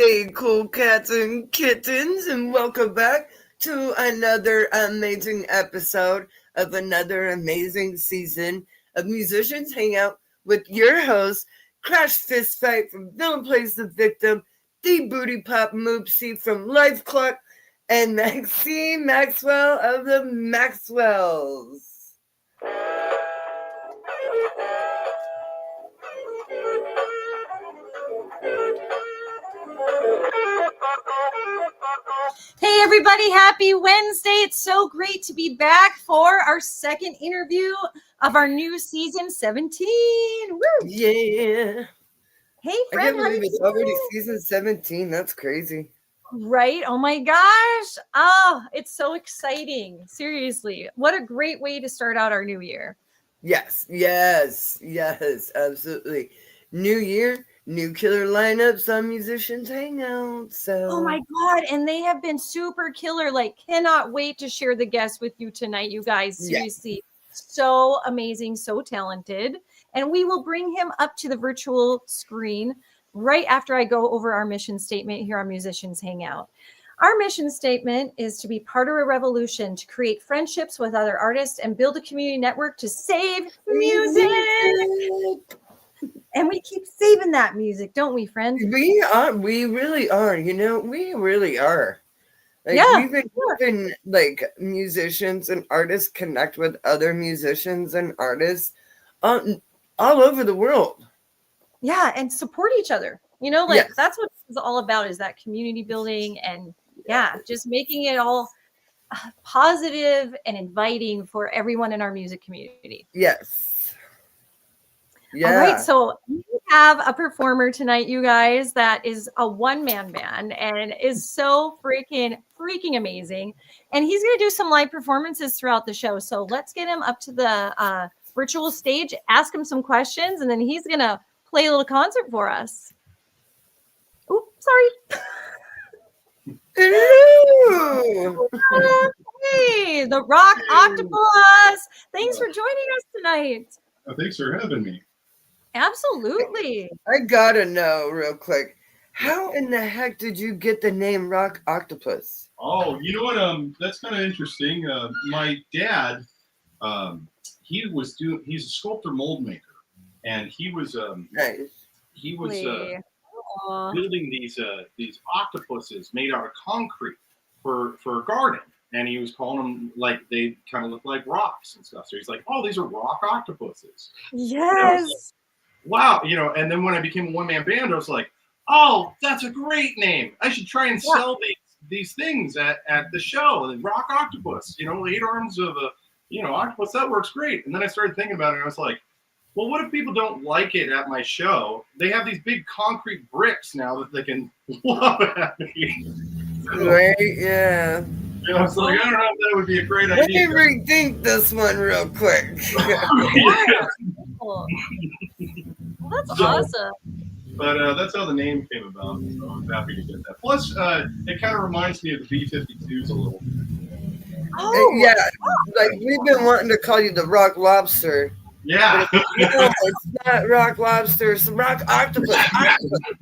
Hey, cool cats and kittens, and welcome back to another amazing episode of another amazing season of Musicians Hangout with your host, Crash Fist Fight from Villain Plays the Victim, the Booty Pop Moopsie from Life Clock, and Maxine Maxwell of the Maxwells. Hey everybody, happy Wednesday. It's so great to be back for our second interview of our new season 17. Woo! Yeah. Hey I friend, can't believe it's already season 17. That's crazy. Right? Oh my gosh. Oh, it's so exciting. Seriously. What a great way to start out our new year. Yes, absolutely. New year, new killer lineups on Musicians Hangout. So Oh my God. And they have been super killer. Like, cannot wait to share the guests with you tonight, you guys. Seriously. So amazing, so talented. And we will bring him up to the virtual screen right after I go over our mission statement here on Musicians Hangout. Our mission statement is to be part of a revolution, to create friendships with other artists and build a community network to save music. And we keep saving that music, don't we, friend? We really are. We really are. Like, we've been helping like musicians and artists connect with other musicians and artists all over the world. Yeah, and support each other. That's what it's all about, is that community building and just making it all positive and inviting for everyone in our music community. Yes. Yeah. All right, so we have a performer tonight, you guys, that is a one-man band and is so freaking amazing. And he's going to do some live performances throughout the show. So let's get him up to the virtual stage, ask him some questions, and then he's going to play a little concert for us. Oh, sorry. Hello. Hey, the Rock Octopus. Thanks for joining us tonight. Thanks for having me. Absolutely. I gotta know real quick, how in the heck did you get the name Rock Octopus? Oh, you know what? That's kind of interesting. My dad, he's a sculptor mold maker, and he was Nice. building these octopuses made out of concrete for a garden, and he was calling them, like, they kind of look like rocks and stuff. So he's like, "Oh, these are rock octopuses." Yes. Wow, and then when I became a one-man band, I was like, "Oh, that's a great name. I should try and sell these things at the show. And Rock Octopus, the 8 arms of a octopus, that works great." And then I started thinking about it, and I was like, well, what if people don't like it at my show? They have these big concrete bricks now that they can lob at me. Right, yeah. I was like, I don't know if that would be a great Let me idea. rethink this one real quick. Well, that's awesome. But that's how the name came about, so I'm happy to get that. Plus, it kind of reminds me of the B-52s a little bit. Oh, yeah, like we've been wanting to call you the Rock Lobster. Yeah. It's not Rock Lobster, it's Rock Octopus.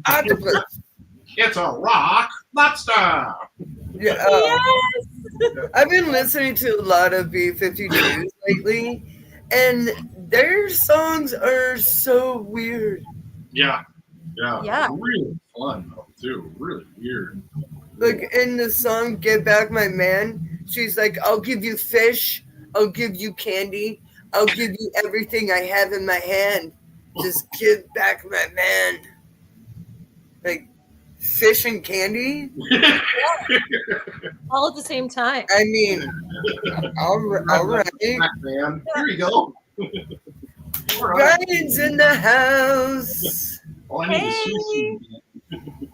Octopus. It's a rock lobster. Yeah, yes. I've been listening to a lot of B-52s lately, and their songs are so weird. Yeah. Really fun, though, too. Really weird. Like in the song "Get Back My Man," she's like, "I'll give you fish, I'll give you candy, I'll give you everything I have in my hand. Just give back my man." Like, fish and candy? All at the same time. I mean, all right. Man. Here you go. Brian's in the house. Hey.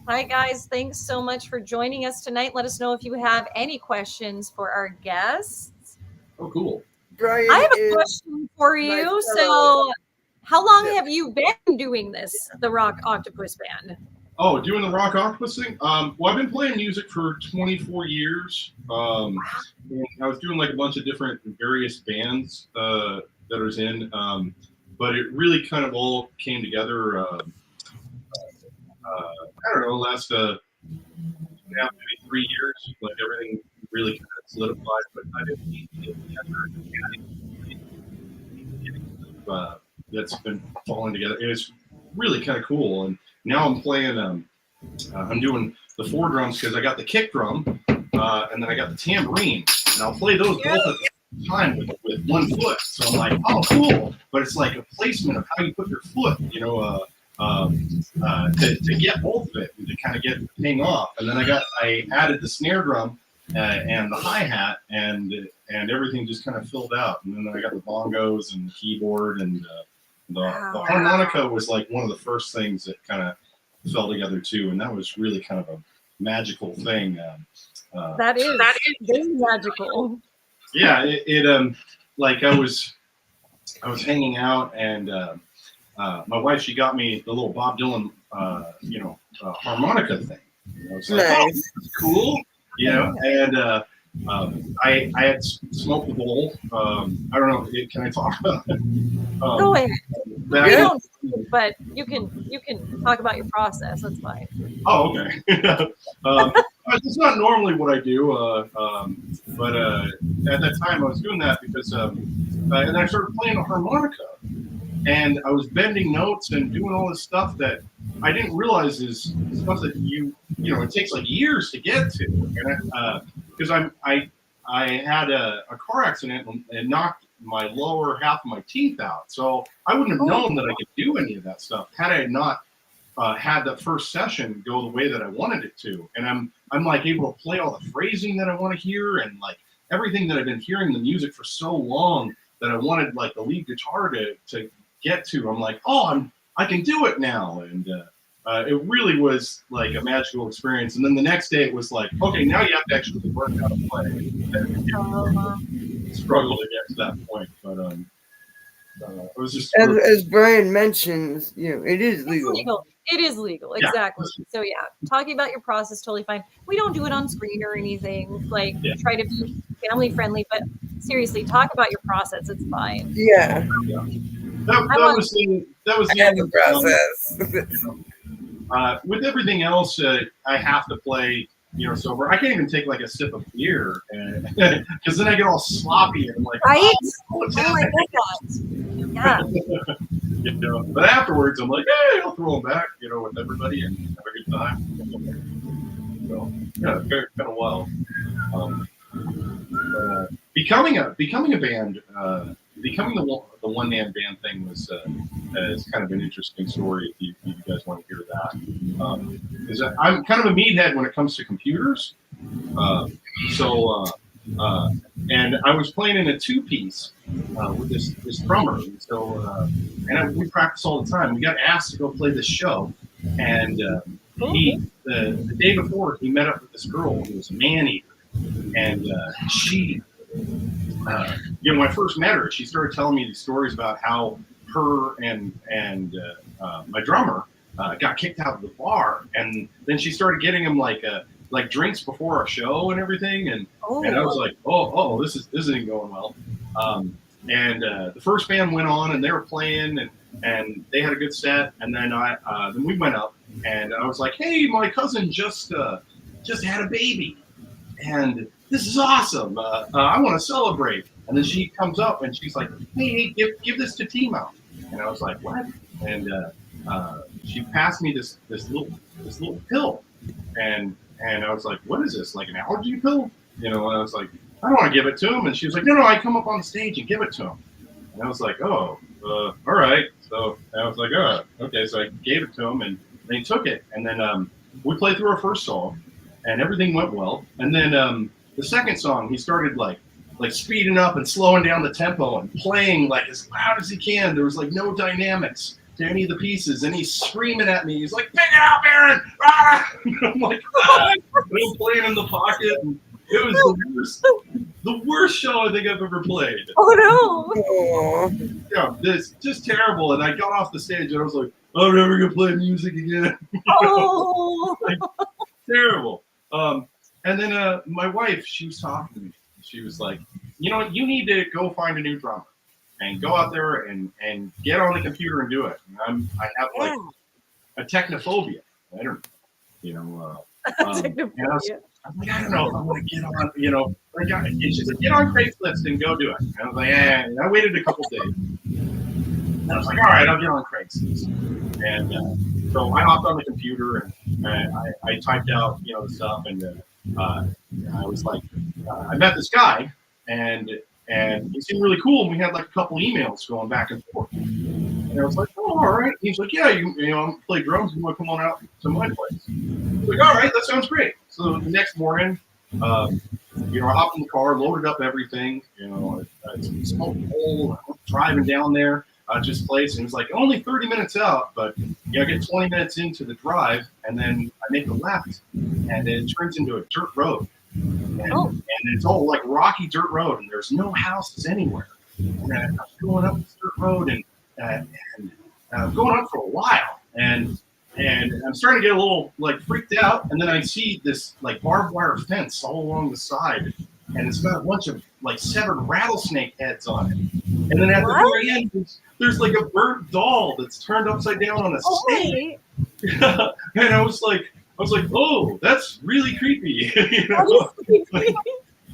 Hi, guys. Thanks so much for joining us tonight. Let us know if you have any questions for our guests. Oh, cool. Brian, I have a question for you. So, how long have you been doing this, the Rock Octopus Band? Oh, doing the Rock Octopus thing? Well, I've been playing music for 24 years. And I was doing like a bunch of different various bands that I was in. But it really kind of all came together, I don't know, last now maybe 3 years, like everything really kind of solidified, but I didn't need to that's been falling together. And it's really kind of cool. And now I'm playing, I'm doing the 4 drums because I got the kick drum and then I got the tambourine. And I'll play those both at the same time with 1 foot. So I'm like, oh, cool. But it's like a placement of how you put your foot, to get both of it and to kind of get the thing off. And then I added the snare drum and the hi-hat and everything just kind of filled out. And then I got the bongos and the keyboard and the harmonica was like one of the first things that kind of fell together too. And that was really kind of a magical thing. That is very magical. Yeah, it like I was hanging out and my wife, she got me the little Bob Dylan harmonica thing. It's like, oh, that's cool, and I had smoked the bowl. I don't know, can I talk about it? Go ahead. You don't, but you can talk about your process. That's fine. Oh, okay. It's not normally what I do, but at that time I was doing that because, and I started playing the harmonica, and I was bending notes and doing all this stuff that I didn't realize is stuff that it takes like years to get to, and because I had a car accident and knocked my lower half of my teeth out, so I wouldn't have known that I could do any of that stuff had I not had that first session go the way that I wanted it to. And I'm like able to play all the phrasing that I want to hear and like everything that I've been hearing in the music for so long that I wanted like the lead guitar to get to. I'm like, oh, I can do it now. And it really was like a magical experience. And then the next day it was like, okay, now you have to actually learn how to play. Struggle to get to that point, but it was just as Brian mentions, it is legal. It is legal, exactly. Yeah. So yeah, talking about your process, totally fine. We don't do it on screen or anything. Like try to be family friendly, but seriously, talk about your process. It's fine. Yeah. That was the process. With everything else, I have to play, sober. I can't even take like a sip of beer, because then I get all sloppy and I'm like, right? Oh my God. Yeah. But afterwards, I'm like, hey, I'll throw them back, with everybody and have a good time. So yeah, kind of wild. Becoming a band, becoming the one man band thing was is kind of an interesting story. If you guys want to hear that, because I'm kind of a meathead when it comes to computers. And I was playing in a 2-piece with this drummer. So we practice all the time. We got asked to go play this show, and the day before he met up with this girl who was a man eater, and she. When I first met her, she started telling me these stories about how her and my drummer got kicked out of the bar, and then she started getting him like drinks before our show and everything, and I was like, oh, this isn't going well. The first band went on, and they were playing, and they had a good set, and then then we went up, and I was like, hey, my cousin just had a baby, and this is awesome. I want to celebrate. And then she comes up and she's like, hey, give this to Timo. And I was like, what? And she passed me this little pill. And I was like, what is this? Like an allergy pill? And I was like, I don't want to give it to him. And she was like, no, I come up on the stage and give it to him. And I was like, oh, all right. So I was like, oh, okay. So I gave it to him, and then he took it. And then we played through our first song, and everything went well. And then the second song, he started like speeding up and slowing down the tempo and playing like as loud as he can. There was like no dynamics to any of the pieces, and he's screaming at me. He's like, "Pick it up, Aaron!" Ah! I'm like, ah! I'm playing in the pocket. And it was the worst show I think I've ever played. Oh no! Yeah, it's just terrible. And I got off the stage and I was like, I'm never gonna play music again. Oh, like, terrible. And then my wife, she was talking to me. She was like, you need to go find a new drummer and go out there and get on the computer and do it. And I have like a technophobia. I don't, And I'm like, I don't know if I want to get on, and she's like, get on Craigslist and go do it. And I was like, and I waited a couple days. And I was like, all right, I'll get on Craigslist. And so I hopped on the computer and I typed out, the stuff. And I was like, I met this guy and he seemed really cool. And we had like a couple emails going back and forth. And I was like, oh, all right. He's like, yeah, you play drums. You want to come on out to my place? I was like, all right, that sounds great. So the next morning, I hopped in the car, loaded up everything. I smoked a hole, driving down there to his place. And it was like only 30 minutes out, but I get 20 minutes into the drive, and then I make a left, and it turns into a dirt road. And it's all like rocky dirt road, and there's no houses anywhere. And I was going up this dirt road, and I'm going up for a while, and I'm starting to get a little like freaked out, and then I see this like barbed wire fence all along the side, and it's got a bunch of like severed rattlesnake heads on it. And then at the very end, there's like a burnt doll that's turned upside down on a stake. And I was like, oh, that's really creepy.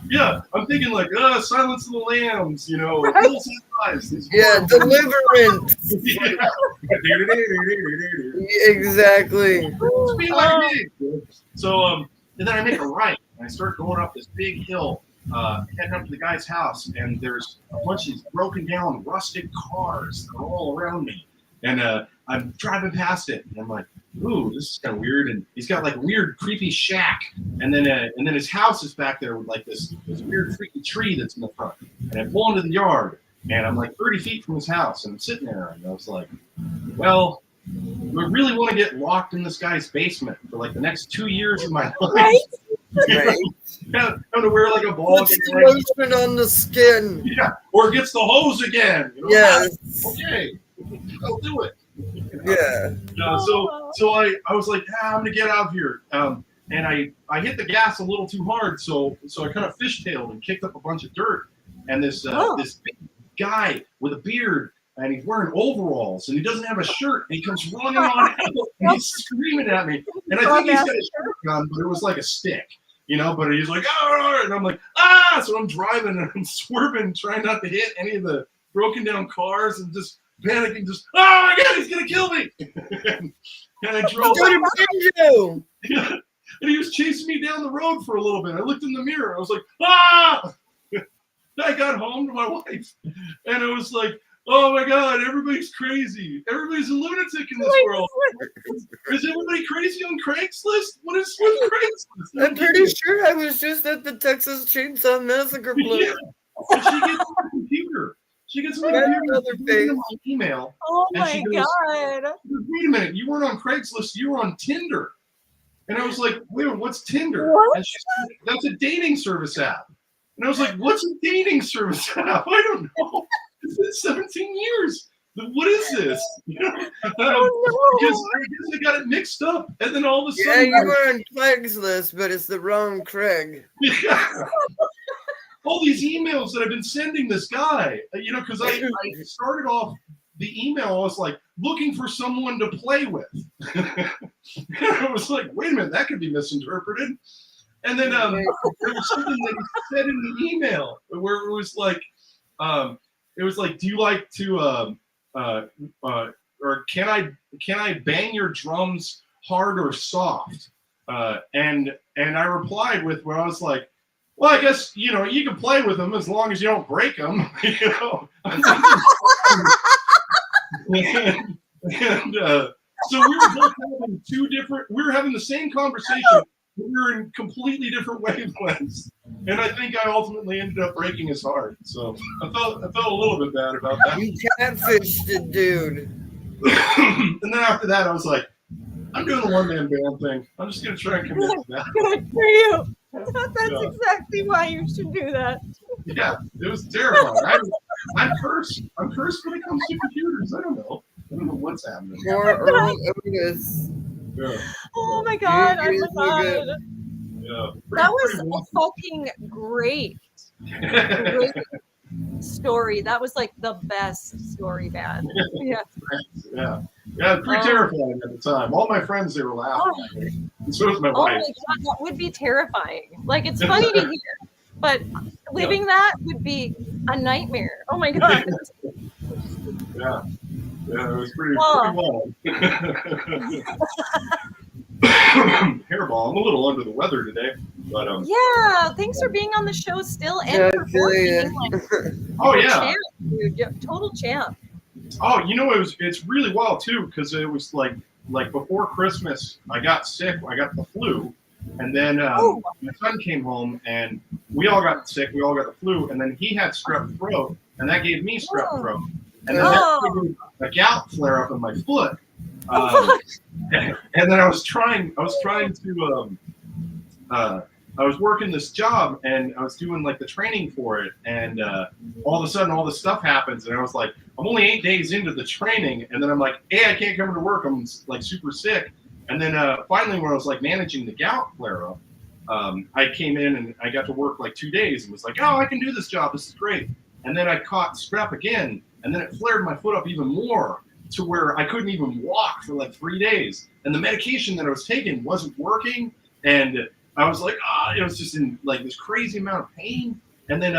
Yeah, I'm thinking like, Silence of the Lambs, Little Sunrise. Yeah, Deliverance. Exactly. So, and then I make a right, and I start going up this big hill, heading up to the guy's house, and there's a bunch of these broken down, rusted cars that are all around me. And I'm driving past it, and I'm like, ooh, this is kind of weird. And he's got like a weird, creepy shack. And then his house is back there with like this weird, freaky tree that's in the front. And I pull into the yard, and I'm like 30 feet from his house, and I'm sitting there, and I was like, well, do I really want to get locked in this guy's basement for like the next 2 years of my life? Right. I'm gonna wear like a ball. Puts the lotion on the skin. Yeah, or gets the hose again. Yes. Okay, I'll do it. Yeah. So I was like, I'm gonna get out of here. And I hit the gas a little too hard, so I kind of fishtailed and kicked up a bunch of dirt. And this big guy with a beard, and he's wearing overalls, and he doesn't have a shirt. And he comes running on out, and he's screaming at me. And I think he's got a shotgun, but it was like a stick, But he's like, oh, and I'm like, ah! So I'm driving and I'm swerving, trying not to hit any of the broken down cars, and just panicking, just, oh my God, he's gonna kill me! And I drove. And he was chasing me down the road for a little bit. I looked in the mirror. I was like, ah! I got home to my wife, and I was like, oh my God, everybody's crazy. Everybody's a lunatic in this world. Is everybody crazy on Craigslist? What is with Craigslist? I'm pretty sure I was just at the Texas Chainsaw Massacre place. Yeah. And she gets on the computer. She gets on my email. Oh my God. Wait a minute, you weren't on Craigslist, you were on Tinder. And I was like, wait a minute, what's Tinder? What? And she said, that's a dating service app. And I was like, what's a dating service app? I don't know. It's been 17 years. What is this? Because I guess I got it mixed up. And then all of a sudden. Yeah, you were on Craigslist, but it's the wrong Craig. Yeah. All these emails that I've been sending this guy, because I started off the email, I was like, looking for someone to play with. And I was like, wait a minute, that could be misinterpreted. And then there was something that he said in the email where it was like, do you like to, or can I bang your drums hard or soft? And I replied with where I was like, well, I guess, you can play with them as long as you don't break them, So we were both having we were having the same conversation, but we were in completely different wavelengths. And I think I ultimately ended up breaking his heart. So I felt a little bit bad about that. You catfished the dude. And then after that, I was like, I'm doing the one-man band thing. I'm just going to try and commit to that. Good for you. That's exactly why you should do that. Yeah, it was terrifying. I'm cursed. I'm cursed when it comes to computers. I don't know what's happening. More Earl Otis. Yeah. Oh my God. Oh my God. Yeah. That was a fucking great story. That was like the best story, man. Yeah. Yeah. Yeah, pretty terrifying at the time. All my friends, they were laughing at me. So is my Oh my wife. God, that would be terrifying. Like, it's funny to hear, but living that would be a nightmare. Oh my God. Yeah, it was pretty Well, wild. Hairball, I'm a little under the weather today, but yeah, thanks for being on the show still and Yeah, performing. oh You're a yeah, champ, dude. You're a total champ. oh it's really wild too because it was like before Christmas I got sick, I got the flu, and then Oh. my son came home and we all got sick, we all got the flu, and then he had strep throat, and that gave me strep throat, and then that triggered a gout flare up in my foot. And then I was trying to I was working this job and I was doing like the training for it, and all of a sudden all this stuff happens, and I was like, I'm only 8 days into the training, and then I'm like, hey, I can't come to work, I'm like super sick. And then finally when I was like managing the gout flare up, I came in and I got to work like 2 days and was like, oh, I can do this job, this is great. And then I caught strep again, and then it flared my foot up even more to where I couldn't even walk for like 3 days. And the medication that I was taking wasn't working. And I was like, it was just in like this crazy amount of pain. And then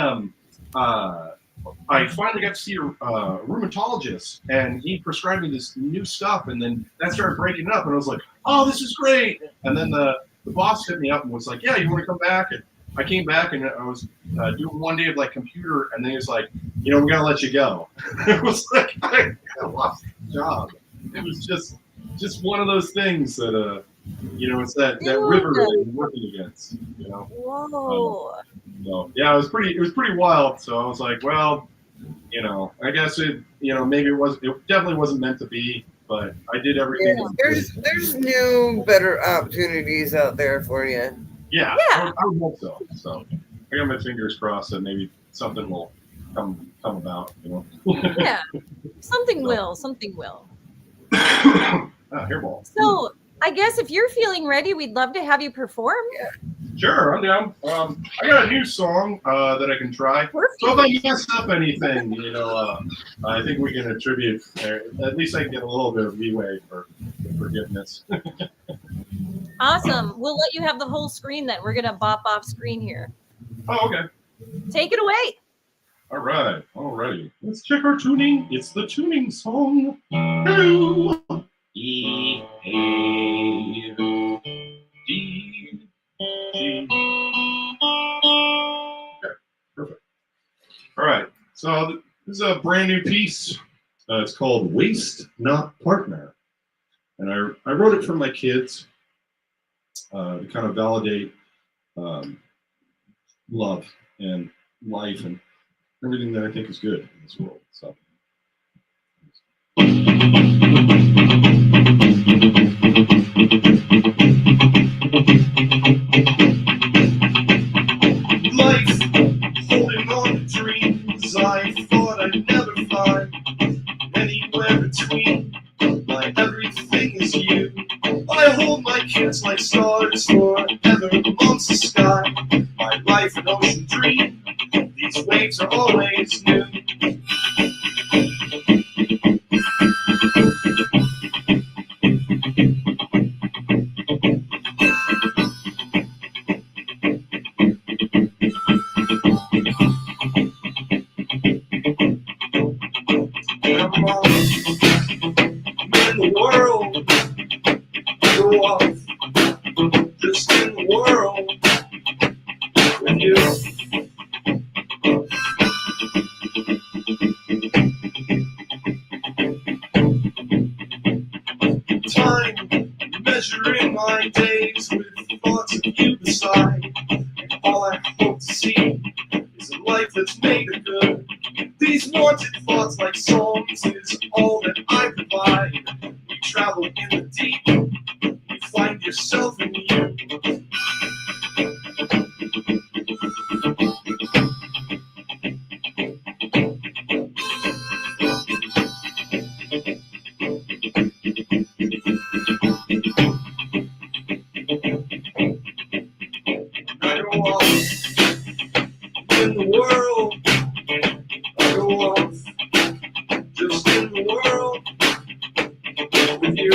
I finally got to see a rheumatologist, and he prescribed me this new stuff. And then that started breaking up, and I was like, oh, this is great. And then the boss hit me up and was like, yeah, you want to come back? And I came back, and I was doing 1 day of like computer, and then he was like, we gotta let you go. It was like I lost the job. It was just one of those things that it's that river that you're working against. Whoa. So yeah, it was pretty wild. So I was like, well, I guess it maybe it definitely wasn't meant to be, but I did everything. Yeah, there's new, better opportunities out there for you. Yeah. I would hope so. So I got my fingers crossed that maybe something will come about. Yeah, something will. Hairball. So I guess if you're feeling ready, we'd love to have you perform. Yeah. Sure, I'm down. I got a new song that I can try. Perfect. So if I mess up anything, I think we can attribute, at least I can get a little bit of leeway for forgiveness. Awesome. We'll let you have the whole screen then. We're going to bop off screen here. Oh, okay. Take it away. All right. Alrighty. Let's check our tuning. It's the tuning song. E, A, D, G. Okay, perfect. All right. So this is a brand new piece. It's called Waste Not Partner. And I wrote it for my kids to kind of validate love and life and everything that I think is good in this world. So. Life, holding on to dreams I thought I'd never find anywhere between. My everything is you. I hold my kids like stars forever amongst the sky. My life an ocean dream. These waves are always new. I'm off in the world. Go off just in the world with you. Time measuring my days with thoughts of you beside, and all I hope to see is a life that's made of good. These wanted thoughts like songs is all that I provide. You travel in the deep, you find yourself in you. I go off in the world. I go off just in the world with you.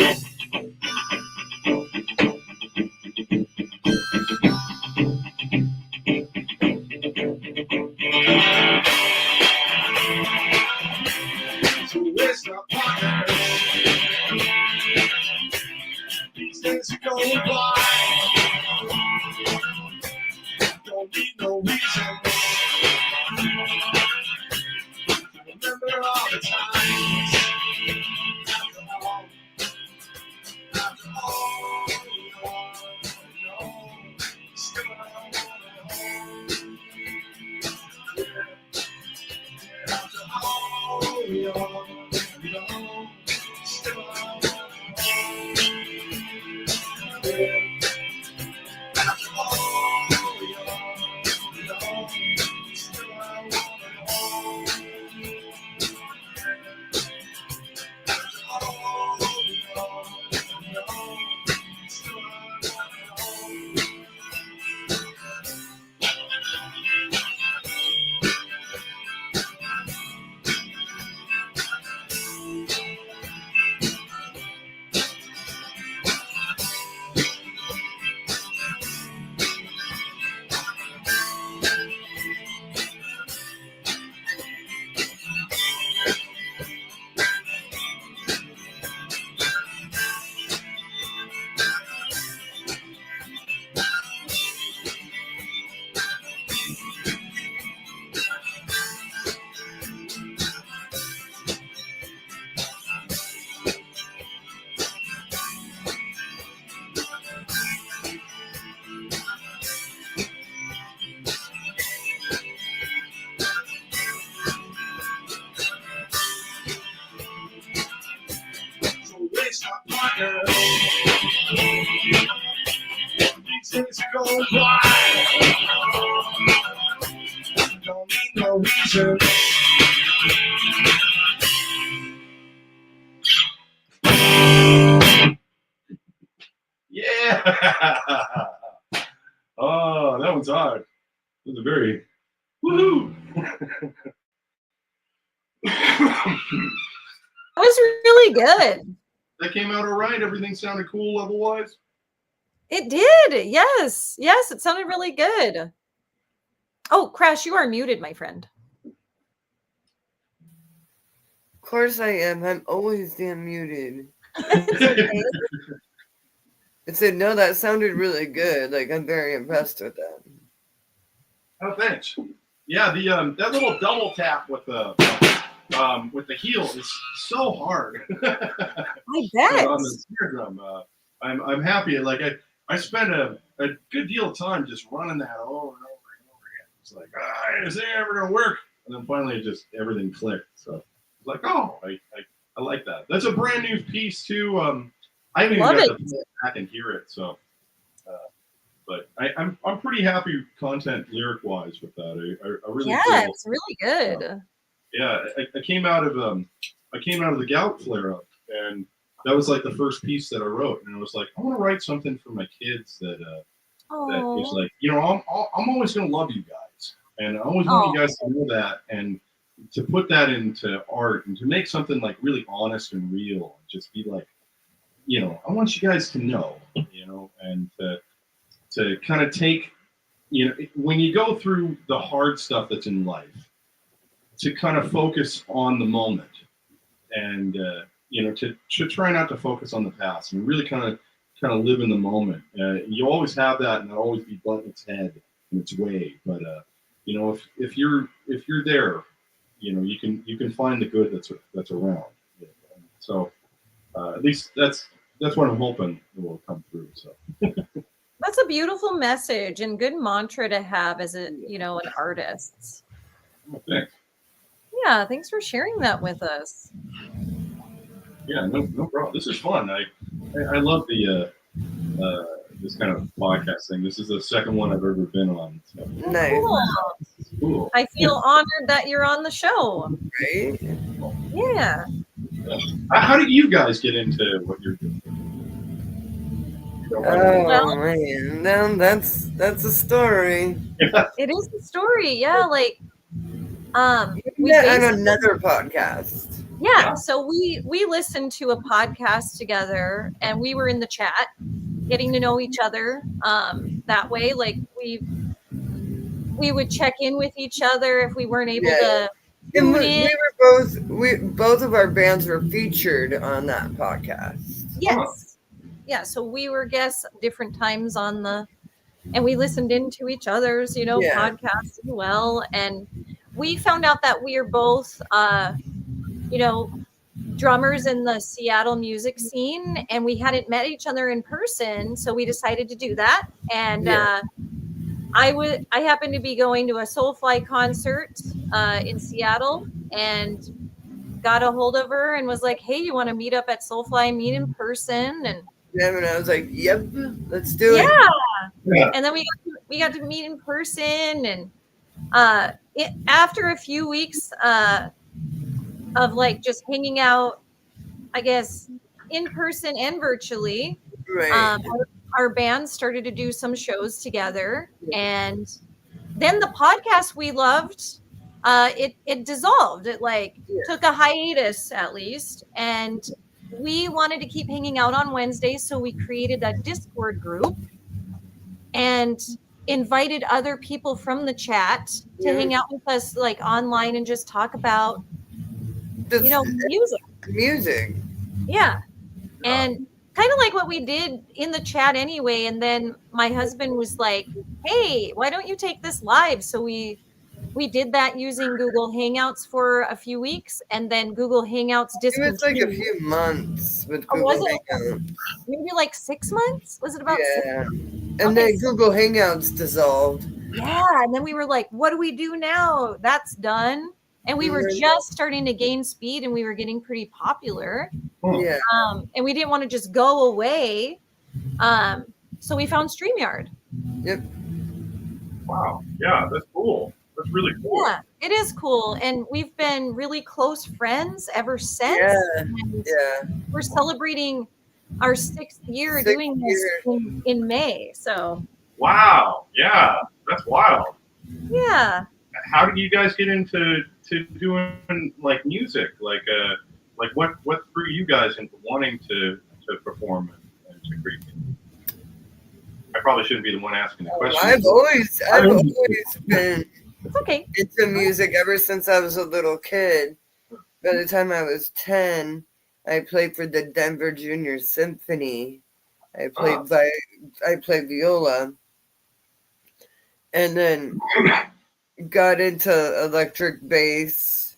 Waste my partner. These things go by. Don't need no reason. Yeah. Oh, that one's hard. That was a very woohoo. That was really good. That came out all right. Everything sounded cool level wise. It did. Yes. Yes, it sounded really good. Oh, Crash, you are muted, my friend. Of course I am. I'm always damn muted. It's okay. I said, no, that sounded really good. Like, I'm very impressed with that. Oh, thanks. Yeah, the that little double tap with the heel is so hard. I bet. On the snare drum, I'm happy. Like I spent a good deal of time just running that over and over and over again. It's like, is it ever gonna work? And then finally, everything clicked. So it's like, oh, I like that. That's a brand new piece too. I haven't even got to play it back and hear it. So, but I'm pretty happy content lyric wise with that. I really feel, it's really good. Yeah, I came out of the gout flare up, and that was like the first piece that I wrote, and I was like, I want to write something for my kids that is like, I'm always gonna love you guys, and I always want you guys to know that, and to put that into art and to make something like really honest and real, and just be like, I want you guys to know, and to kind of take, when you go through the hard stuff that's in life, to kind of focus on the moment, and to try not to focus on the past, and really kind of live in the moment. You always have that, and it'll always be butting its head in its way. But if you're there, you can find the good that's around. So at least that's what I'm hoping will come through. So. That's a beautiful message and good mantra to have as an artist. Oh, thanks. Yeah, thanks for sharing that with us. Yeah, no problem. This is fun. I love the this kind of podcast thing. This is the second one I've ever been on. So. Nice. Cool. I feel honored that you're on the show. Right? Yeah. How did you guys get into what you're doing? Man, now that's a story. It is a story. Yeah, like we met on another podcast. Yeah, so we listened to a podcast together, and we were in the chat, getting to know each other. That way, like we would check in with each other if we weren't able to. And we both of our bands were featured on that podcast. Yes. Yeah, so we were guests different times and we listened into each other's, podcasts as well. And we found out that we are both, drummers in the Seattle music scene, and we hadn't met each other in person. So we decided to do that. And I happened to be going to a Soulfly concert in Seattle, and got a hold of her and was like, hey, you want to meet up at Soulfly, meet in person? And and I was like, yep, let's do yeah. Yeah. And then we got to meet in person. And after a few weeks of like just hanging out, I guess, in person and virtually, right. our band started to do some shows together. And then the podcast we loved, it dissolved. It like took a hiatus at least. And we wanted to keep hanging out on Wednesdays. So we created a Discord group and invited other people from the chat to hang out with us like online and just talk about, music. Music. Yeah. And kind of like what we did in the chat anyway. And then my husband was like, hey, why don't you take this live? So we did that using Google Hangouts for a few weeks, and then Google Hangouts It was like a discontinued. few months with Oh, was Google it? Hangouts. Maybe like 6 months? Was it about 6 Yeah. months? And Okay, then Google Hangouts dissolved. Yeah. And then we were like, what do we do now? That's done. And we were just starting to gain speed and we were getting pretty popular. Yeah. And we didn't want to just go away. So we found StreamYard. Yep. Wow. Yeah, that's cool. That's really cool. Yeah, it is cool. And we've been really close friends ever since. Yeah. And Yeah. we're celebrating our 6th year doing this in May. So Wow. Yeah, that's wild. yeah. How did you guys get into doing like music? Like what threw you guys into wanting to perform and to create? I probably shouldn't be the one asking the question. I've always been It's okay. into music ever since I was a little kid. By the time I was 10, I played for the Denver Junior Symphony. I played viola, and then got into electric bass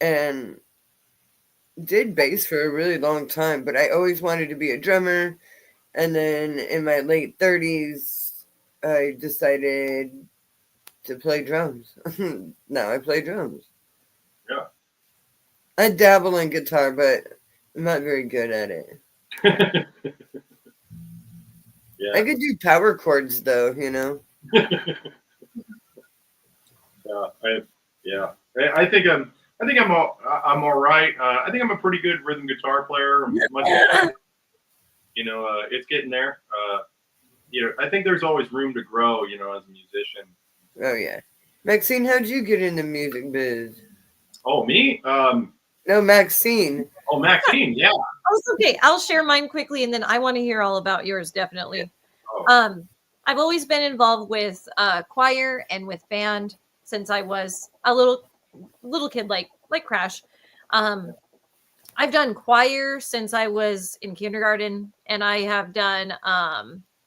and did bass for a really long time. But I always wanted to be a drummer. And then in my late 30s, I decided to play drums. Now I play drums. Yeah. I dabble in guitar, but I'm not very good at it. Yeah. I could do power chords, though, I think I'm all right. I think I'm a pretty good rhythm guitar player. It's getting there. I think there's always room to grow, as a musician. Oh, yeah. Maxine, how'd you get into music biz? Oh, me? No, Maxine. Oh, Maxine, yeah. Oh, it's okay. I'll share mine quickly, and then I want to hear all about yours, definitely. Oh. I've always been involved with choir and with band since I was a little kid, like Crash. I've done choir since I was in kindergarten, and I have done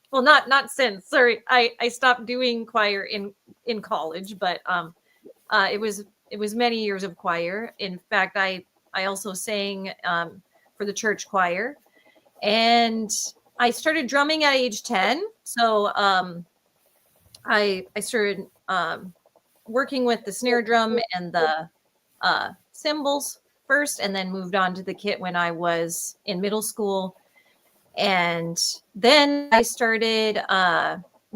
well, not since. Sorry, I stopped doing choir in college, but it was many years of choir. In fact, I also sang for the church choir, and I started drumming at age 10. So I started working with the snare drum and the cymbals first, and then moved on to the kit when I was in middle school. And then I started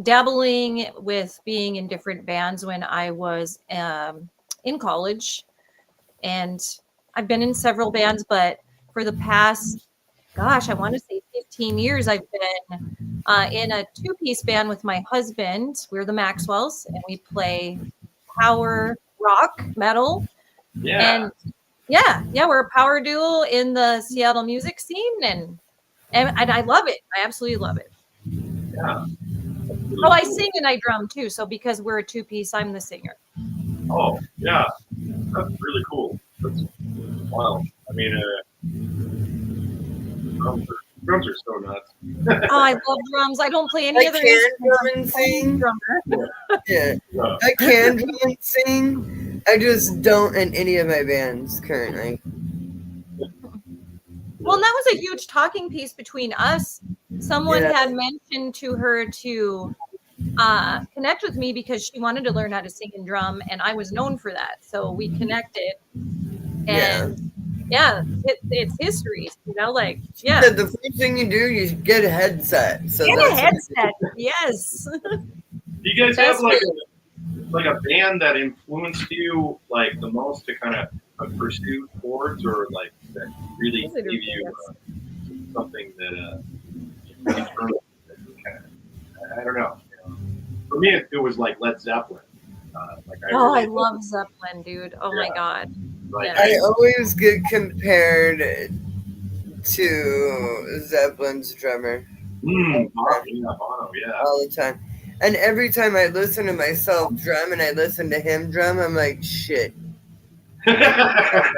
dabbling with being in different bands when I was in college. And I've been in several bands, but for the past, I want to say 15 years, I've been in a 2-piece band with my husband. We're the Maxwells, and we play power rock metal. Yeah. And yeah, we're a power duo in the Seattle music scene, and I love it. I absolutely love it. Yeah. Oh, I sing and I drum too. So because we're a 2-piece, I'm the singer. Oh, yeah. That's really cool. That's wow. I mean, drums are so nuts. Oh, I love drums. I don't play any I other can drum instruments. and sing. Drummer. Yeah. I can drum and sing. I just don't in any of my bands currently. Well, and that was a huge talking piece between us. Someone had mentioned to her to connect with me because she wanted to learn how to sing and drum, and I was known for that. So we connected, and Yeah, it's history. You know, like Yeah, the first thing you do, you get a headset. So get a that's headset. Yes. Do you guys have like a band that influenced you like the most to kind of pursue sports, or like that really Those are gave the you best. something that internally that kind of, I don't know. For me, it was like Led Zeppelin. Like I Oh, I really, love Zeppelin, dude. Oh my yeah, god. like I Yes. always get compared to Zeppelin's drummer Bono, yeah, Bono, yeah. all the time. And every time I listen to myself drum and I listen to him drum, I'm like, shit. I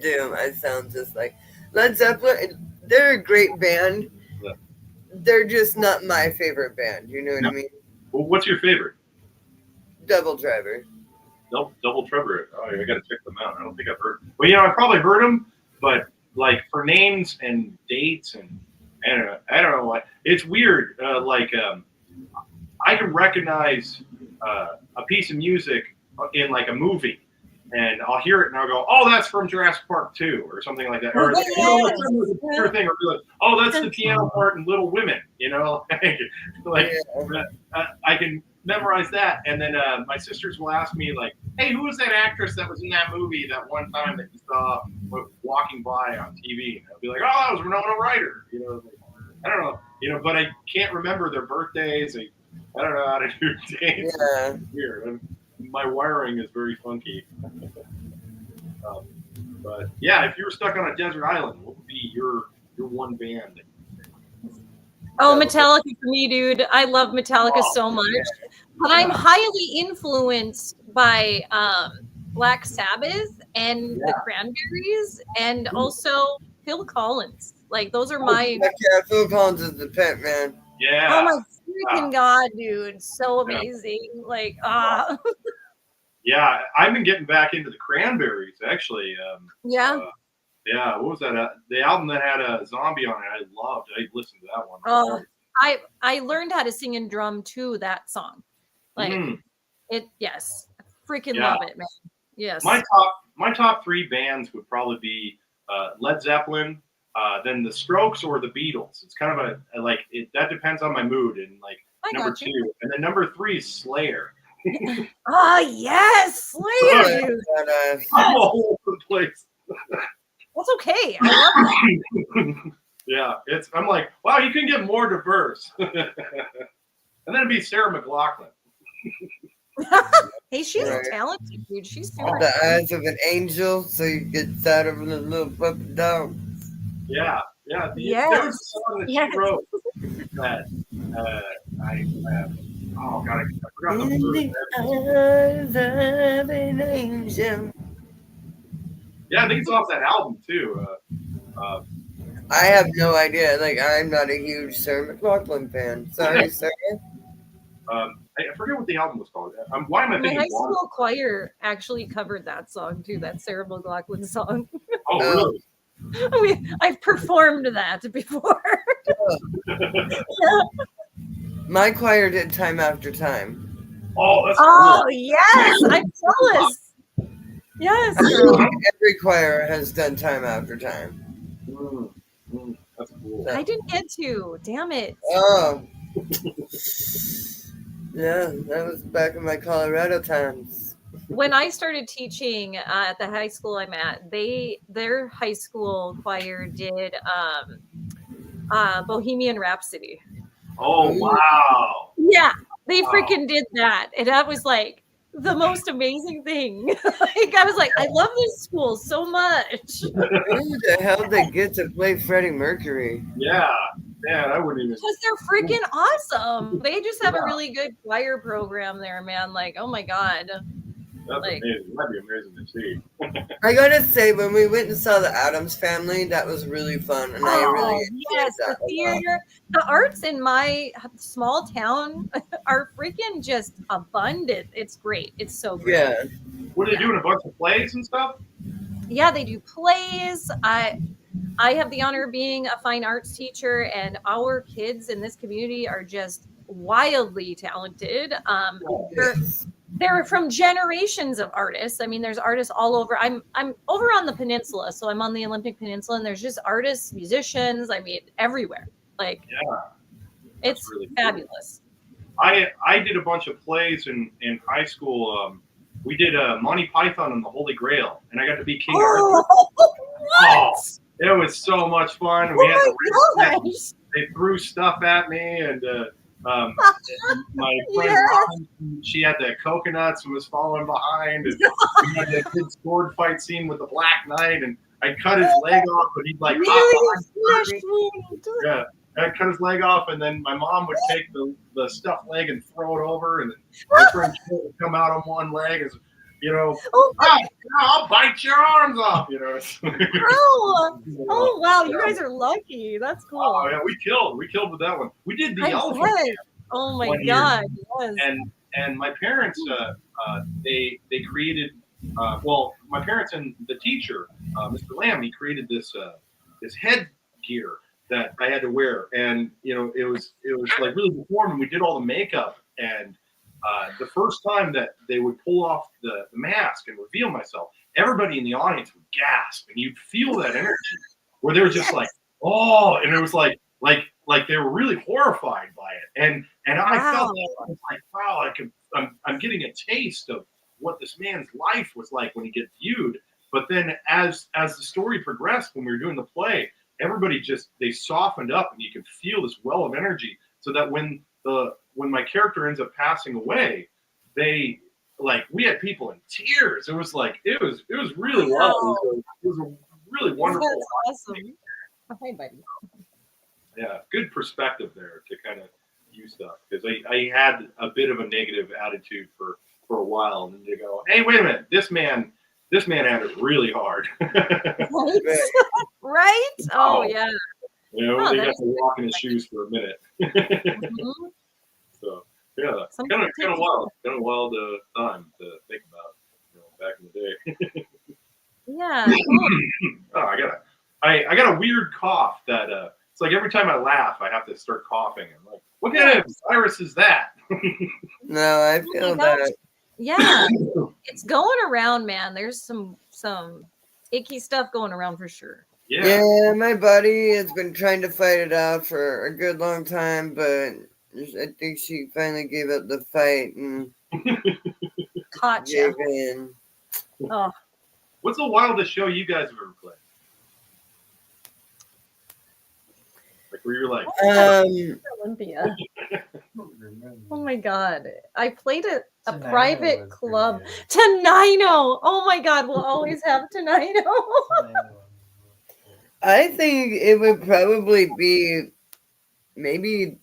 do. I sound just like Led Zeppelin. They're a great band. Yeah. They're just not my favorite band. You know what I mean? Well, what's your favorite? Double Driver. Double Trevor. Oh, I got to check them out. I don't think I've heard. Well, I've probably heard them, but like for names and dates and I don't know what. It's weird. I can recognize a piece of music in like a movie, and I'll hear it and I'll go, "Oh, that's from Jurassic Park 2 or something like that." Or Oh, yes. or thing, or be like, "Oh, that's the piano part in Little Women." Like I can memorize that, and then my sisters will ask me like, "Hey, who was that actress that was in that movie that one time that you saw walking by on TV?" And I'll be like, "Oh, that was Winona Ryder." I don't know, but I can't remember their birthdays. I don't know how to do dates. Yeah. It's weird. My wiring is very funky. But yeah, if you were stuck on a desert island, what would be your one band? Oh, Metallica for me, dude. I love Metallica so much. But I'm highly influenced by Black Sabbath and the Cranberries, and also Phil Collins. Like those are my Yeah, Phil Collins is the pet man. Yeah. oh my freaking god, dude, so amazing. Like Yeah, I've been getting back into the Cranberries actually. yeah. Yeah, what was that? The album that had a zombie on it, I loved. I listened to that one. Oh, I learned how to sing and drum to that song. Like it, yes, I freaking love it, man. Yes. My top three bands would probably be Led Zeppelin, then the Strokes or the Beatles. It's kind of a like that depends on my mood, and like number two, and then number three is Slayer. Oh yes, Slayer, dude. I'm all over the place. That's okay. I love that. Yeah, I'm like, wow, you can get more diverse. And then it'd be Sarah McLachlan. Hey, she's talented, dude. She's super The eyes of an angel, so you get tired of a little puppy dog. Yeah. There was a song that she wrote that I forgot the words. Eyes of an angel. Yeah, I think it's off that album too. I have no idea. Like, I'm not a huge Sarah McLachlan fan. Sorry, Sarah. I forget what the album was called. Why am I thinking? My high school choir actually covered that song too. That Sarah McLachlan song. Oh, really? I've performed that before. My choir did Time After Time. Oh, that's cool. Cool. Yes, I'm jealous. Yes, every choir has done Time After Time. That's cool. I didn't get to. Damn it. Oh. Yeah, that was back in my Colorado times. When I started teaching at the high school I'm at, their high school choir did Bohemian Rhapsody. Oh wow! Yeah, they freaking did that, and that was like the most amazing thing. Like I was like, I love this school so much. Who the hell they get to play Freddie Mercury? Yeah. Man, I wouldn't even. Because they're freaking awesome. They just have a really good choir program there, man. Like, oh my god. That's amazing. That'd be amazing to see. I gotta say, when we went and saw the Addams Family, that was really fun, and I really enjoyed that. The theater, the arts in my small town are freaking just abundant. It's great. It's so great. Yeah. What are they doing? A bunch of plays and stuff? Yeah, they do plays. I have the honor of being a fine arts teacher, and our kids in this community are just wildly talented. they're from generations of artists. I mean, there's artists all over. I'm over on the peninsula, so I'm on the Olympic Peninsula, and there's just artists, musicians. I mean, everywhere. Like, it's really cool. fabulous. I did a bunch of plays in high school. We did Monty Python and the Holy Grail, and I got to be King Arthur. What? It was so much fun. We had Oh my they threw stuff at me, and my friend Yes. Robin, she had the coconuts and was following behind, and we had that big sword fight scene with the Black Knight, and I cut his leg off, and he'd like hop Really? behind me. Yeah. I'd cut his leg off, and then my mom would take the stuffed leg and throw it over, and then my friend would come out on one leg, and I'll bite your arms off, Oh wow, you guys are lucky. That's cool. Oh yeah, we killed with that one. We did the elephant. Yes. Oh my god. Yes. And my parents, they created. My parents and the teacher, Mr. Lamb, he created this headgear that I had to wear, and it was like really deformed, and we did all the makeup, and the first time that they would pull off the mask and reveal myself, everybody in the audience would gasp, and you'd feel that energy where they were just like, oh, and it was like they were really horrified by it, and I felt that I was like, wow, I'm getting a taste of what this man's life was like when he gets viewed. But then as the story progressed, when we were doing the play, everybody they softened up, and you could feel this well of energy, so that when my character ends up passing away, we had people in tears. It was really lovely. It was a really wonderful. That's awesome. Hi, buddy. Yeah, good perspective there to kind of use stuff, because I had a bit of a negative attitude for a while, and then they go, hey, wait a minute, this man had it really hard. Right? Oh yeah. They got to walk in his shoes for a minute. Mm-hmm. So yeah, kind of wild time to think about, back in the day. Yeah. I got a weird cough that it's like every time I laugh, I have to start coughing. I'm like, what kind of virus is that? No, I feel that. Yeah, it's going around, man. There's some icky stuff going around for sure. Yeah, my buddy has been trying to fight it out for a good long time, but I think she finally gave up the fight and Gotcha. gave in. Oh. What's the wildest show you guys have ever played? Like where you're like Olympia. Oh my god. I played at a private club. Tenino. Oh my god, we'll always have Tenino. I think it would probably be maybe,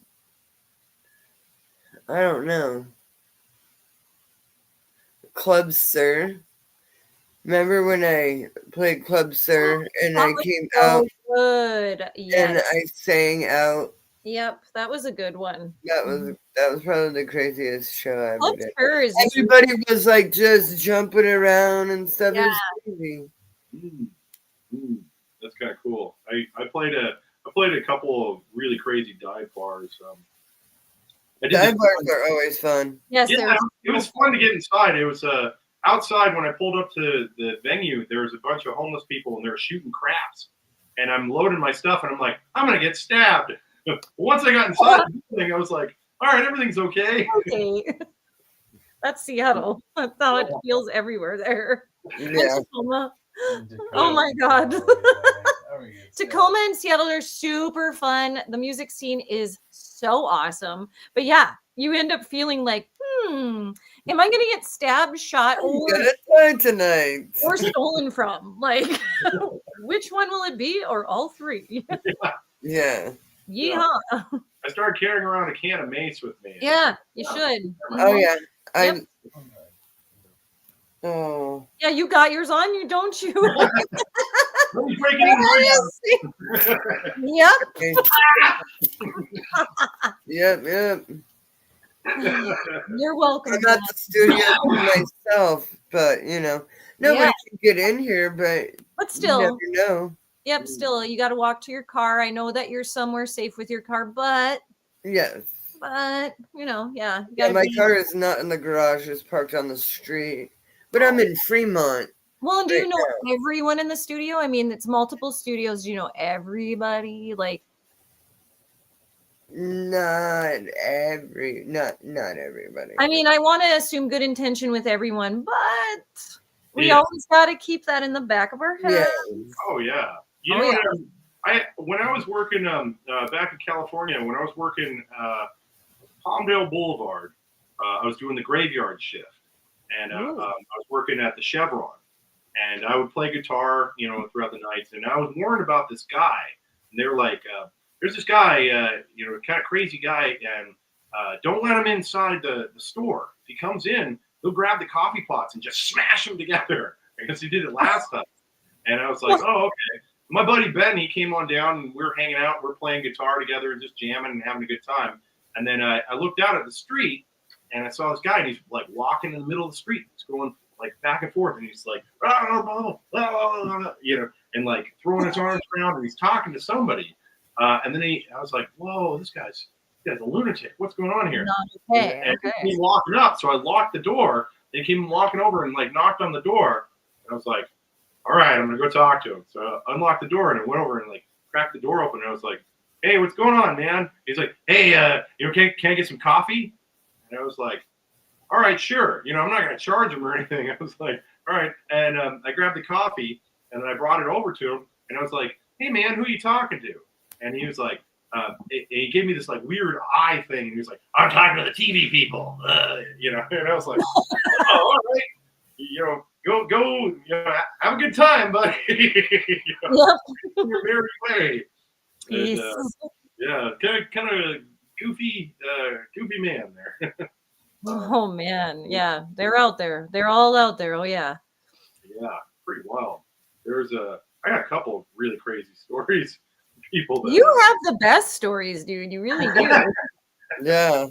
I don't know, Club Sir. Remember when I played Club Sir and I came out good. Yes. and I sang out? Yep, that was a good one. That was probably the craziest show I ever did. Everybody was like just jumping around and stuff. Yeah. It was crazy. That's kind of cool. I played a couple of really crazy dive bars. Dive bars are always fun. Yes, yeah, it was fun to get inside. It was outside when I pulled up to the venue. There was a bunch of homeless people, and they were shooting craps. And I'm loading my stuff, and I'm like, I'm gonna get stabbed. Once I got inside the thing, I was like, all right, everything's okay. Okay. That's Seattle. That's how it feels everywhere there. Yeah. Tacoma. Oh my god. Tacoma and Seattle are super fun. The music scene is so awesome. But yeah, you end up feeling like, am I going to get stabbed, shot, or tonight, or stolen from? Like, which one will it be, or all three? Yeah. Yeehaw. I started carrying around a can of mace with me. Yeah, you should. Oh yeah. Yep. Oh. Yeah, you got yours on you, don't you? Let me break it in. Yep. Yep. You're welcome. I'm at the studio myself, but nobody can get in here. But still, you never know. Yep. Still, you got to walk to your car. I know that you're somewhere safe with your car, but yes, But yeah, you Yeah, gotta my be. car is not in the garage; it's parked on the street. But I'm in Fremont. Well, and do you right know now. everyone in the studio? I mean, it's multiple studios. Do you know everybody? Like, Not everybody. I mean, I want to assume good intention with everyone, but we Yeah. always got to keep that in the back of our Yeah. head. Oh yeah. You Oh, know, yeah. when I was working back in California, when I was working Palmdale Boulevard, I was doing the graveyard shift, and I was working at the Chevron, and I would play guitar, throughout the nights, and I was warned about this guy, and they were like, "There's this guy, kind of crazy guy, and don't let him inside the store. If he comes in, he'll grab the coffee pots and just smash them together." I guess he did it last time. And I was like, oh, okay. My buddy Ben, he came on down and we were hanging out. We're playing guitar together and just jamming and having a good time. And then I looked out at the street and I saw this guy and he's like walking in the middle of the street. He's going like back and forth and he's like, and like throwing his arms around and he's talking to somebody. And then I was like, whoa, this guy's a lunatic. What's going on here? Not okay. And Okay. he walking up. So I locked the door. They came walking over and like knocked on the door. And I was like, all right, I'm gonna go talk to him. So I unlocked the door and I went over and like cracked the door open. And I was like, hey, what's going on, man? He's like, hey, can I get some coffee? And I was like, all right, sure. I'm not gonna charge him or anything. I was like, all right. And I grabbed the coffee and then I brought it over to him. And I was like, hey, man, who are you talking to? And he was like, he gave me this like weird eye thing. And he was like, I'm talking to the TV people. And I was like, oh, all right. Go, have a good time, buddy. Yep. Your merry way. Peace. And, kind of goofy man there. Oh man, yeah, they're out there. They're all out there. Oh yeah. Yeah, pretty wild. I got a couple of really crazy stories. People that, You have the best stories, dude. You really do. Yeah.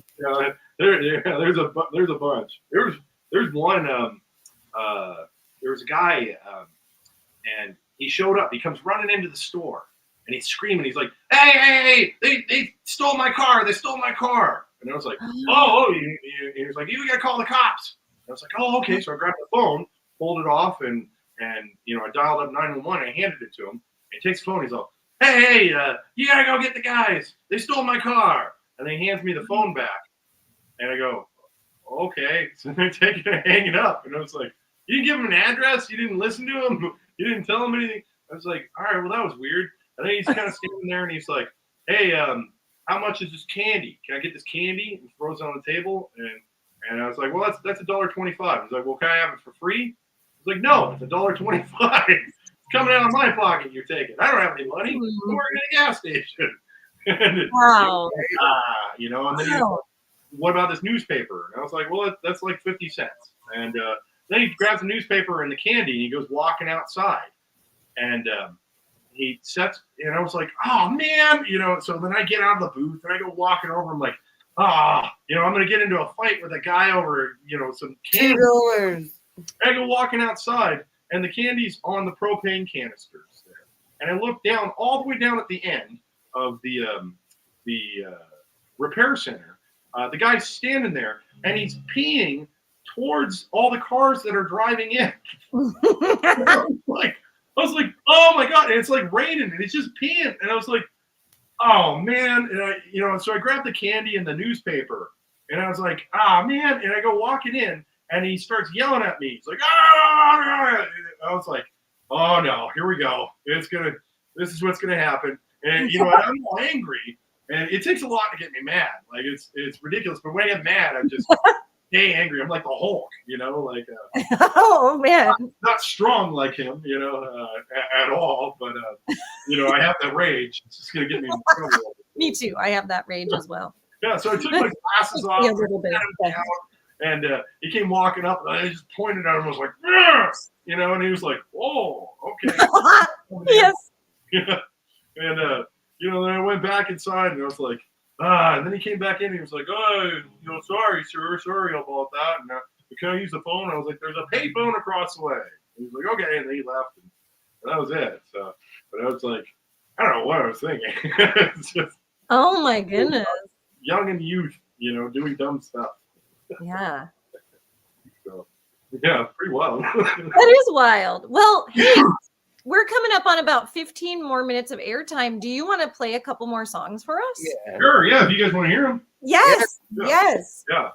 There's a bunch. There's one. There was a guy, and he showed up. He comes running into the store, and he's screaming. He's like, "Hey! They stole my car! They stole my car!" And I was like, "Oh!" He was like, "You gotta call the cops." And I was like, "Oh, okay." So I grabbed the phone, pulled it off, and I dialed up 911. I handed it to him. And he takes the phone. He's like, "Hey, you gotta go get the guys. They stole my car." And then he hands me the phone back, and I go, "Okay." So they're taking it, hanging up, and I was like, "You didn't give him an address? You didn't listen to him? You didn't tell him anything?" I was like, "All right, well, that was weird." And then he's kind of standing there, and he's like, "Hey, how much is this candy? Can I get this candy?" And throws it on the table, and I was like, "Well, that's $1.25." He's like, "Well, can I have it for free?" I was like, "No, it's $1.25. It's coming out of my pocket. You're taking. I don't have any money. I'm working at a gas station." And Wow. And then what about this newspaper? And I was like, well, that's like 50 cents. And then he grabs the newspaper and the candy and he goes walking outside. And he sets, and I was like, oh man, so then I get out of the booth and I go walking over. I'm like, I'm going to get into a fight with a guy over, some candy. $2. I go walking outside and the candy's on the propane canisters there. And I look down all the way down at the end of the repair center. The guy's standing there and he's peeing towards all the cars that are driving in. I was like, oh my God. And it's like raining and it's just peeing. And I was like, oh man. And so I grabbed the candy and the newspaper and I was like, man. And I go walking in and he starts yelling at me. He's like, ah! I was like, oh no, here we go. This is what's going to happen. And, I'm all angry. And it takes a lot to get me mad. Like, it's ridiculous. But when I get mad, I'm just angry. I'm like the Hulk, Oh, man. Not strong like him, at all. But, I have that rage. It's just going to get me in trouble. Me too. I have that rage as well. Yeah, so I took my glasses off. A little bit. And he came walking up, and I just pointed at him. I was like, and he was like, oh, okay. Yes. Yeah. And, then I went back inside, and I was like, and then he came back in, and he was like, oh, sorry, sir, sorry about that. And can I use the phone? I was like, there's a pay phone across the way. And he was like, okay, and then he left, and that was it. So, but I was like, I don't know what I was thinking. It's just, oh my goodness. young and youth, doing dumb stuff. Yeah. So, yeah, pretty wild. That is wild. Well, hey, we're coming up on about 15 more minutes of airtime. Do you want to play a couple more songs for us? Yeah. Sure, yeah, if you guys want to hear them. Yes. Yeah. Yes. Yeah.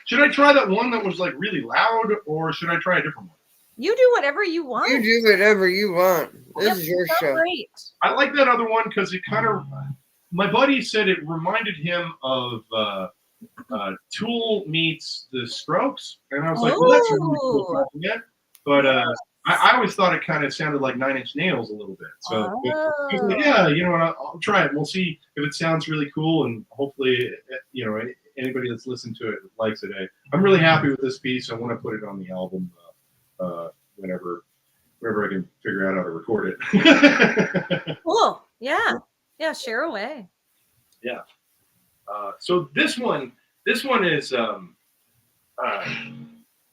Should I try that one that was like really loud, or should I try a different one? You do whatever you want. You do whatever you want. This is your show. Great. I like that other one because it kind of. My buddy said it reminded him of Tool meets the Strokes, and I was like, "Well, that's a really cool compliment." But I always thought it kind of sounded like Nine Inch Nails a little bit. So he was like, yeah, what? I'll try it. We'll see if it sounds really cool, and hopefully, anybody that's listened to it likes it. I'm really happy with this piece. I want to put it on the album whenever I can figure out how to record it. Cool. Yeah. Yeah. Share away. Yeah. So this one is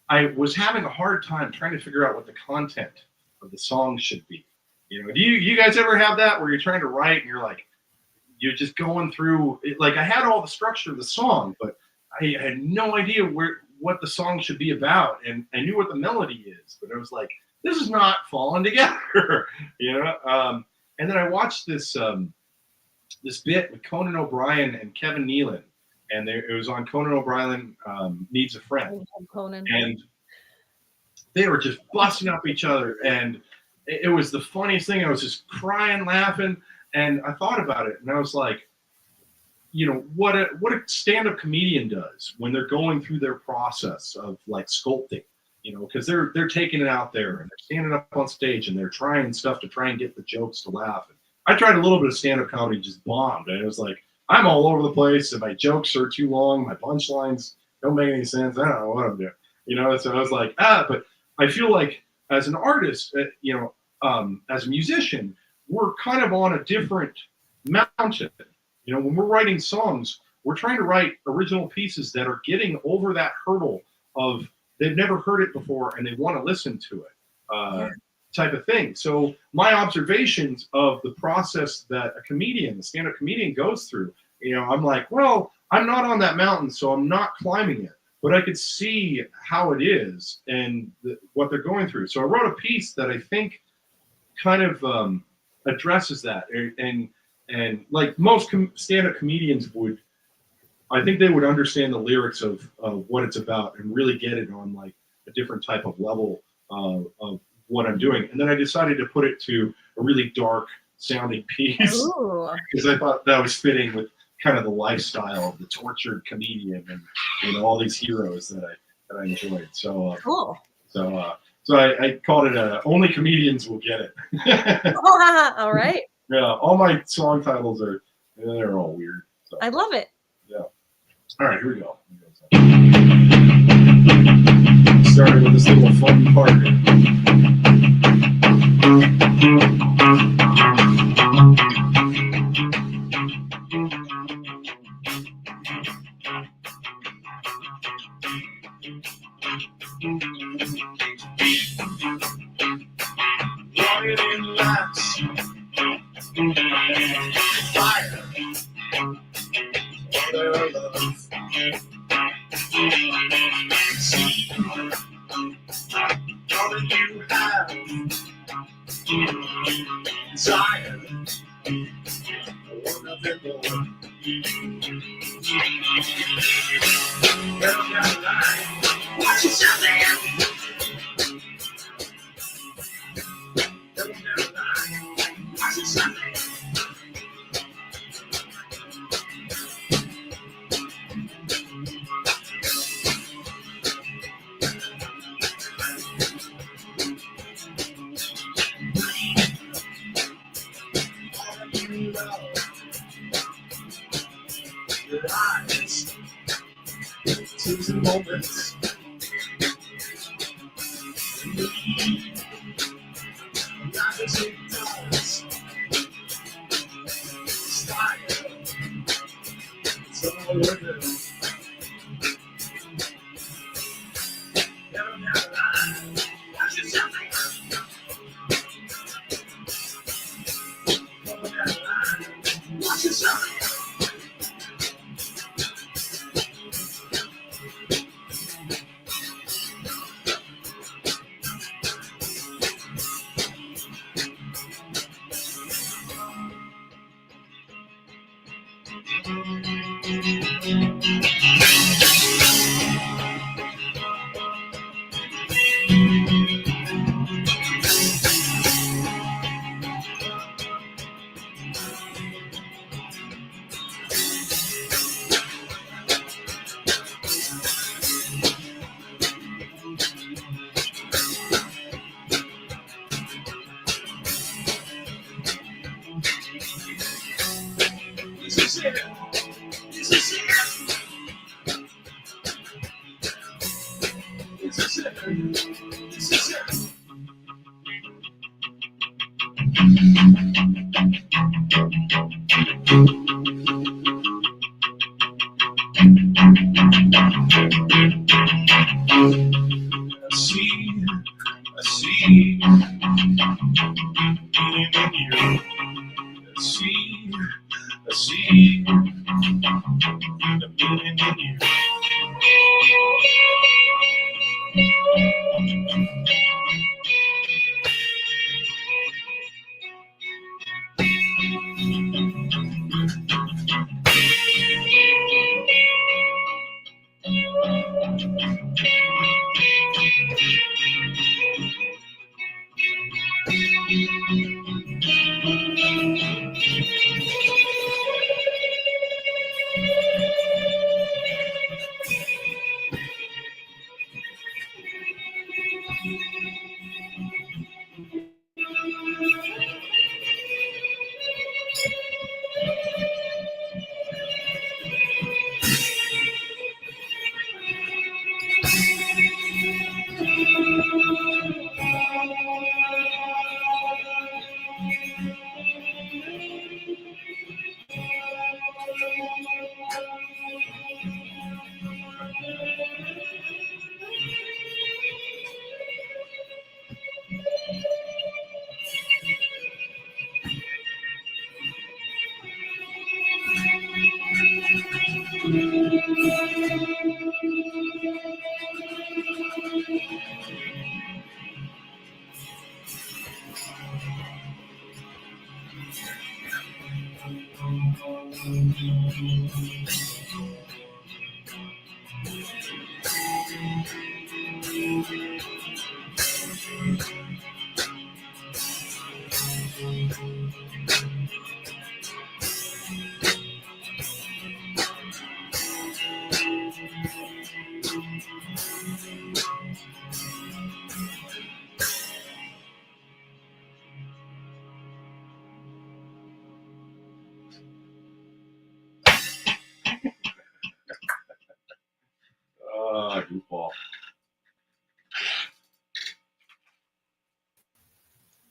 I was having a hard time trying to figure out what the content of the song should be. Do you guys ever have that where you're trying to write and you're just going through it? Like I had all the structure of the song, but I had no idea what the song should be about, and I knew what the melody is, but I was like, this is not falling together, And then I watched this bit with Conan O'Brien and Kevin Nealon, and it was on Conan O'Brien Needs a Friend, Conan. and they were just busting up each other, and it was the funniest thing. I was just crying, laughing, and I thought about it, and I was like, what a stand-up comedian does when they're going through their process of like sculpting, because they're taking it out there and they're standing up on stage and they're trying stuff to try and get the jokes to laugh. And I tried a little bit of stand-up comedy, just bombed, and it was like I'm all over the place, and my jokes are too long, my punchlines don't make any sense. I don't know what I'm doing, So I was like, but I feel like as an artist, as a musician, we're kind of on a different mountain. When we're writing songs, we're trying to write original pieces that are getting over that hurdle of they've never heard it before and they want to listen to it, type of thing. So my observations of the process that a stand-up comedian goes through, I'm like, well, I'm not on that mountain, so I'm not climbing it, but I could see how it is and what they're going through. So I wrote a piece that I think kind of addresses that, and like most stand-up comedians would, I think they would understand the lyrics of what it's about and really get it on like a different type of level of what I'm doing. And then I decided to put it to a really dark sounding piece because I thought that was fitting with kind of the lifestyle of the tortured comedian and all these heroes that I enjoyed. So cool. So I called it Only Comedians Will Get It. All right. Yeah, all my song titles they're all weird. So. I love it. Yeah. All right, here we go. Starting with this little fun part. Fire. Desire. Watch yourself there. Watch yourself there. Eyes, teasing moments. Not as it does. Style. So rhythm. Never lie. Watch yourself. Never lie. Watch yourself. Goofball.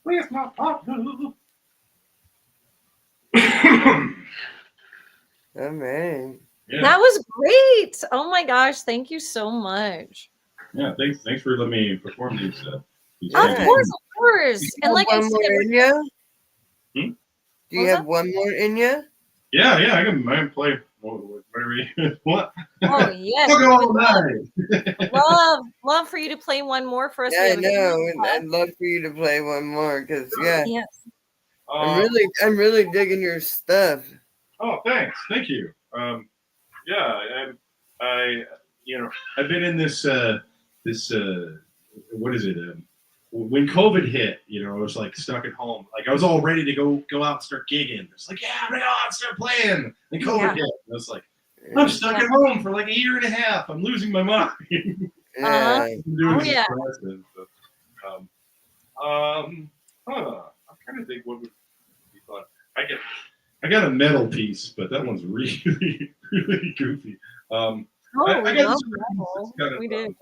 Where's my partner? Oh man. Yeah. That was great. Oh my gosh, thank you so much. Yeah, thanks for letting me perform these. Yeah. Of course. And like I one said, more in you? Hmm? Do you have one more in you? Yeah, I can play whatever you want. Oh yes, Look we at all would night. love for you to play one more for us. Yeah, I We have a know. I'd love for you to play one more because yes. I'm really digging your stuff. Oh, thanks. Thank you. Yeah, I I've been in this what is it? When COVID hit, I was like stuck at home. Like I was all ready to go out and start gigging. It's like, yeah, bring on, start playing. And COVID hit. And I was like, I'm stuck at home for like a year and a half. I'm losing my mind. Yeah. Oh yeah. I'm trying to think what would be fun. I got a metal piece, but that one's really, really goofy. I got love this metal. We did.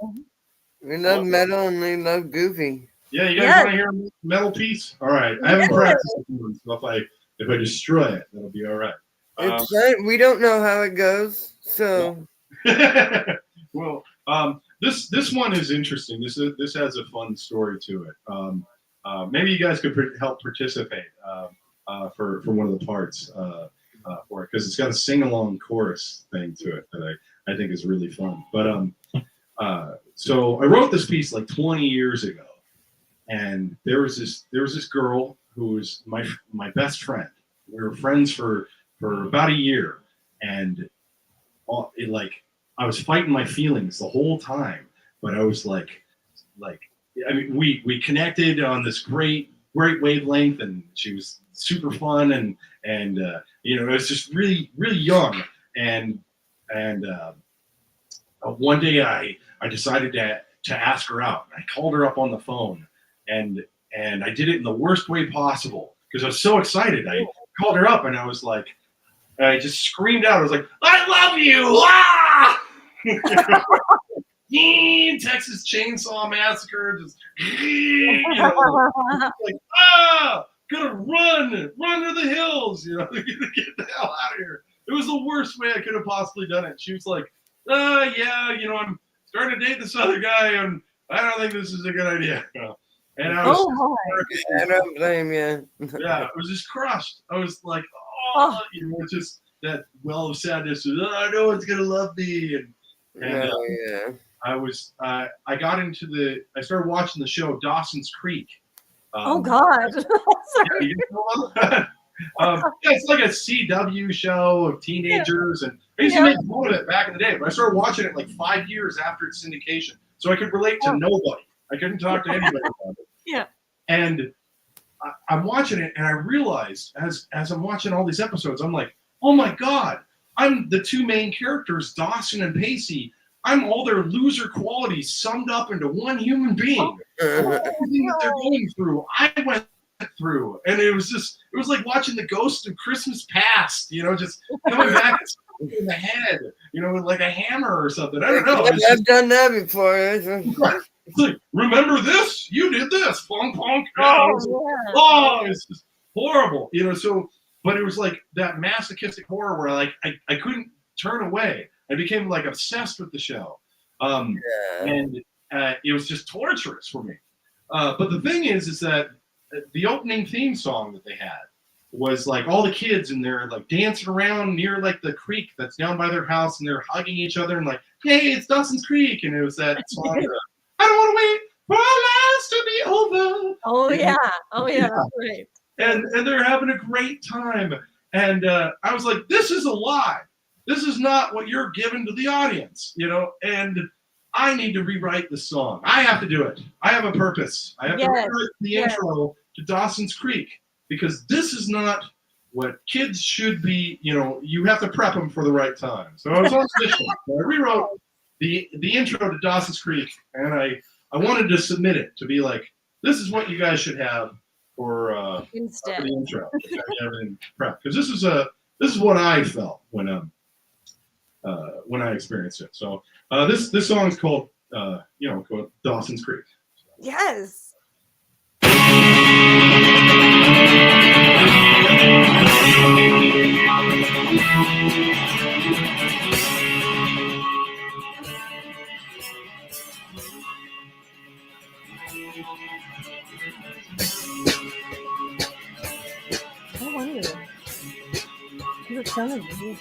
We love metal and we love goofy. Yeah, you guys want to hear a metal piece? All right. I haven't practiced it, so if I destroy it, that'll be all right. It's fun. We don't know how it goes, so. Well, this one is interesting. This has a fun story to it. Maybe you guys could help participate for one of the parts for it because it's got a sing along chorus thing to it that I think is really fun. But so I wrote this piece like 20 years ago, and there was this girl who was my best friend. We were friends for about a year, and I was fighting my feelings the whole time. But I was like I mean, we connected on this great wavelength, and she was super fun, and it was just really young, and one day I decided to ask her out. I called her up on the phone, and I did it in the worst way possible because I was so excited. I called her up and I was like, And I just screamed out. I was like, I love you! Ah! Texas Chainsaw Massacre, just like, gonna run to the hills, get the hell out of here. It was the worst way I could have possibly done it. She was like, yeah, I'm starting to date this other guy, and I don't think this is a good idea. And I was, I don't blame you. yeah, I was just crushed. I was like, just that well of sadness. No one's gonna love me, and yeah. I got into I started watching the show Dawson's Creek. Oh God! Yeah, you know that? It's like a CW show of teenagers, and I used to make fun of it back in the day. But I started watching it like 5 years after its syndication, so I could relate to nobody. I couldn't talk to anybody about it. Yeah. And I'm watching it, and I realized as I'm watching all these episodes, I'm like, oh my God, I'm the two main characters, Dawson and Pacey. I'm all their loser qualities summed up into one human being. Everything that they're going through, I went through, and it was like watching the ghost of Christmas Past, just coming back in the head, with like a hammer or something. I don't know. I've done that before. It's like, remember this? You did this. Plonk, plonk. It's just horrible, So, but it was like that masochistic horror where like I couldn't turn away. I became like obsessed with the show, and it was just torturous for me. But the thing is that the opening theme song that they had was like all the kids and they're like dancing around near like the creek that's down by their house, and they're hugging each other and like, hey, it's Dawson's Creek, and it was that song. I don't want to wait for our lives to be over. Oh yeah, that's right. And they're having a great time, and I was like, this is a lie. This is not what you're giving to the audience, and I need to rewrite the song. I have to do it. I have a purpose. I have to rewrite the intro to Dawson's Creek, because this is not what kids should be, you have to prep them for the right time. So I was on a mission. So I rewrote the intro to Dawson's Creek, and I wanted to submit it to be like, this is what you guys should have for the intro. Everything prep. Because this is what I felt when I experienced it. So this song is called called Dawson's Creek. Yes. How are you? You were telling me.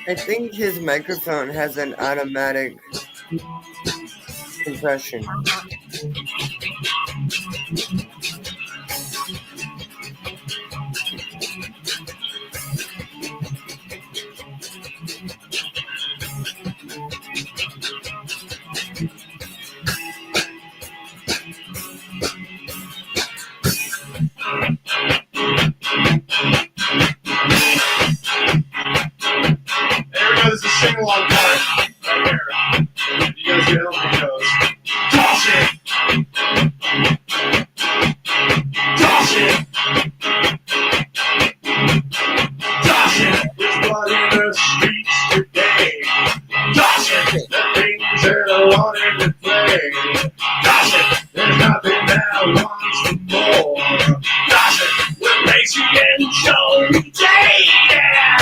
I think his microphone has an automatic compression. Sing-along part right here. You guys get help with those. Dawson! Dawson! Dawson! There's blood in the streets today. Dawson! The things that I wanted to play. Dawson! There's nothing that I want for more. Dawson! With Lacey and Joe today! Yeah!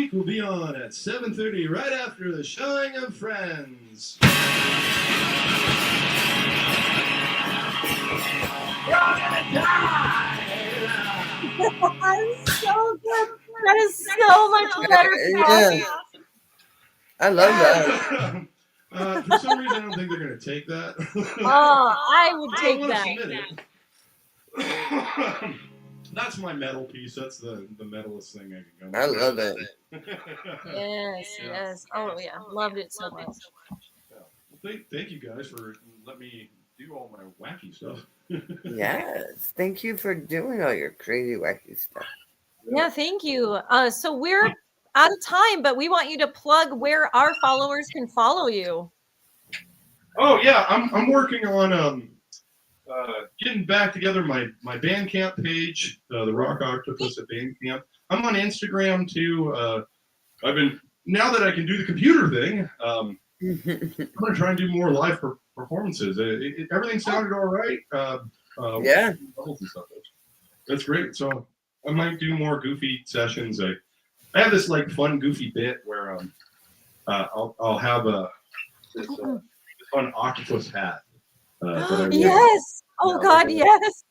week will be on at 7:30 right after the showing of Friends. So good. That is so much better. Yeah. I love that. For some reason, I don't think they're going to take that. Oh, I would I take wanna that. submit it. That's my metal piece. That's the metalist thing I can go. I love it. Yes. Oh yeah, loved it so much. Well, thank you guys for letting me do all my wacky stuff. Yes. Thank you for doing all your crazy, wacky stuff. Yeah, thank you. So we're out of time, but we want you to plug where our followers can follow you. Oh yeah, I'm working on getting back together my Bandcamp page, the Rock Octopus at Bandcamp. I'm on Instagram too. I've been, now that I can do the computer thing, I'm gonna try and do more live performances. Everything sounded all right. Yeah. And stuff. That's great. So I might do more goofy sessions. I have this like fun goofy bit where I'll have this fun octopus hat. That I really, Yes. Oh God, yes.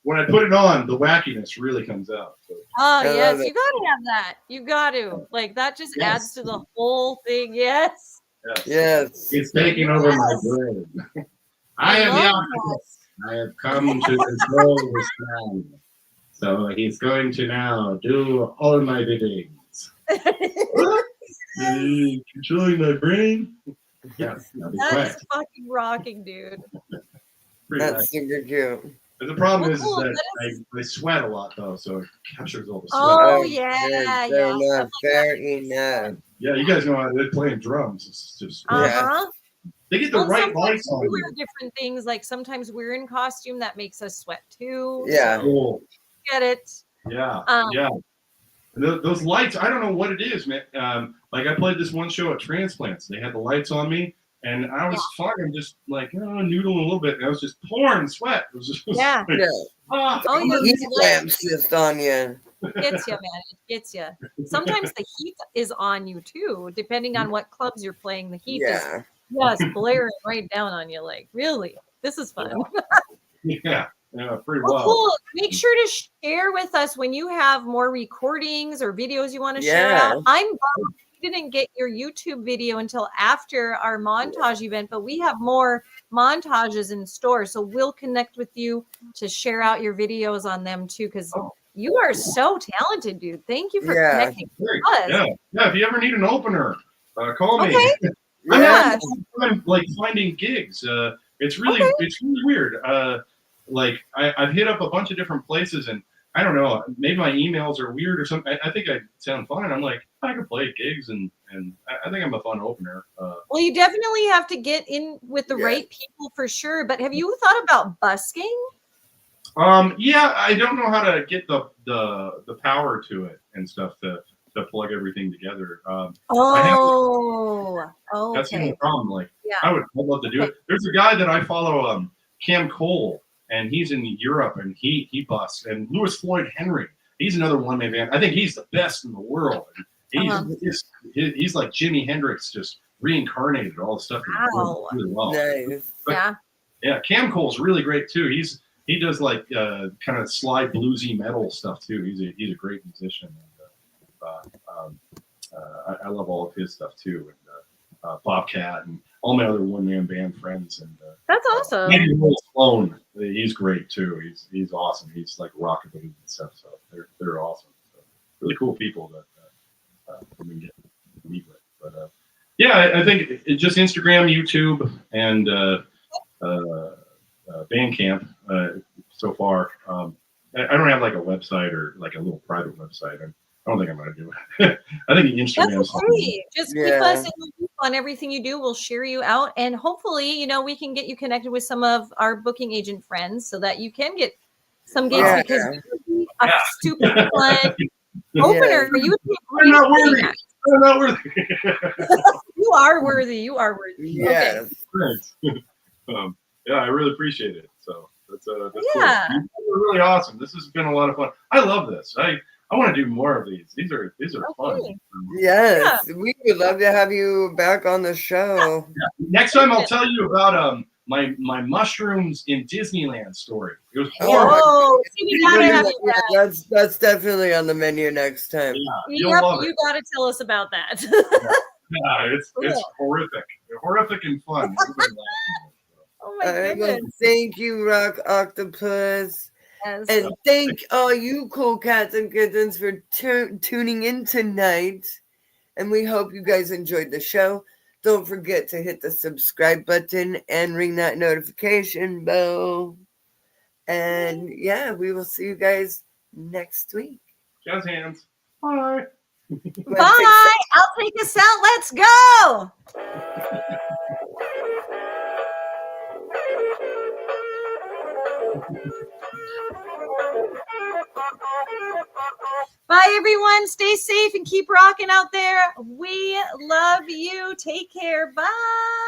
when I put it on, the wackiness really comes out. So. Oh yes, love it. you gotta have that. You got to. Like that just adds to the whole thing. Yes. Yes. It's taking over my brain. I am the love octopus. I have come to control this man. So he's going to now do all my biddings. What? Controlling my brain? Yes. That is fucking rocking, dude. That's super cute. But the problem is cool. that I sweat a lot though, so it captures all the sweat. Oh Fair yeah. enough. Fair enough. Yeah, you guys know how they're playing drums. It's just Uh-huh. they get the Well, right sometimes lights on we wear you. different things. Like sometimes we're in costume that makes us sweat too. Yeah. Cool. Get it? Yeah, Um, yeah. Those lights, I don't know what it is, man. Like I played this one show at Transplants. They had the lights on me, and I was fine, just like noodling a little bit, and I was just pouring sweat. It was just Yeah. like, Yeah. Oh, yeah. Heat lamps just on you. It gets you, man. It gets you. Sometimes the heat is on you too, depending on what clubs you're playing. The heat is Yeah. blaring right down on you. Like, really, this is fun. yeah, pretty Well, well. cool. Make sure to share with us when you have more recordings or videos you want to share out. I'm bummed we didn't get your YouTube video until after our montage event, but we have more montages in store. So we'll connect with you to share out your videos on them too, because you are so talented, dude. Thank you for connecting with us. Yeah. If you ever need an opener, call me. Okay. I'm like finding gigs. It's really weird. Like I've hit up a bunch of different places, and I don't know, maybe my emails are weird or something. I think I sound fine. I'm like, I can play gigs, and I think I'm a fun opener. Well, you definitely have to get in with the right people for sure. But have you thought about busking? Yeah, I don't know how to get the power to it and stuff to plug everything together. That's the only problem. Like, I'd love to do it. There's a guy that I follow, Cam Cole, and he's in Europe, and he busts. And Louis Floyd Henry, he's another one-man band. I think he's the best in the world. He's like Jimi Hendrix, just reincarnated, all the stuff really well. Nice. Yeah, Cam Cole's really great too. He does like kind of slide bluesy metal stuff too. He's a great musician. And, I love all of his stuff too. And Bobcat and all my other one-man band friends. And that's awesome. Andy Sloan, he's great too. He's awesome. He's like rockabilly and stuff. So they're awesome. So really cool people that we get to meet with. But I think it just Instagram, YouTube, and Bandcamp so far. I don't have like a website or like a little private website. I don't think I'm going to do it. I think Instagram is great. Just keep us in the loop on everything you do. We'll share you out. And hopefully, we can get you connected with some of our booking agent friends so that you can get some gigs because you would be a stupid fun opener. You would be I'm not worthy. I'm not worthy. You are worthy. You are worthy. Yeah. Okay. I really appreciate it. So that's cool. Yeah. You're really awesome. This has been a lot of fun. I love this. I want to do more of these. These are fun. Okay. Yes, we would love to have you back on the show. Yeah. Next time I'll tell you about my mushrooms in Disneyland story. It was horrible. Oh, see, we gotta have you back. That's definitely on the menu next time. Yeah, you'll Yep, love you it. gotta tell us about that. Yeah, it's horrific. Horrific and fun. Everybody laughs. Oh my Well, goodness. thank you, Rock Octopus. Yes. And thank all you cool cats and kittens for tuning in tonight. And we hope you guys enjoyed the show. Don't forget to hit the subscribe button and ring that notification bell. And yeah, we will see you guys next week. Jazz hands. Bye. Bye. I'll take us out. Let's go. Bye, everyone. Stay safe and keep rocking out there. We love you. Take care. Bye.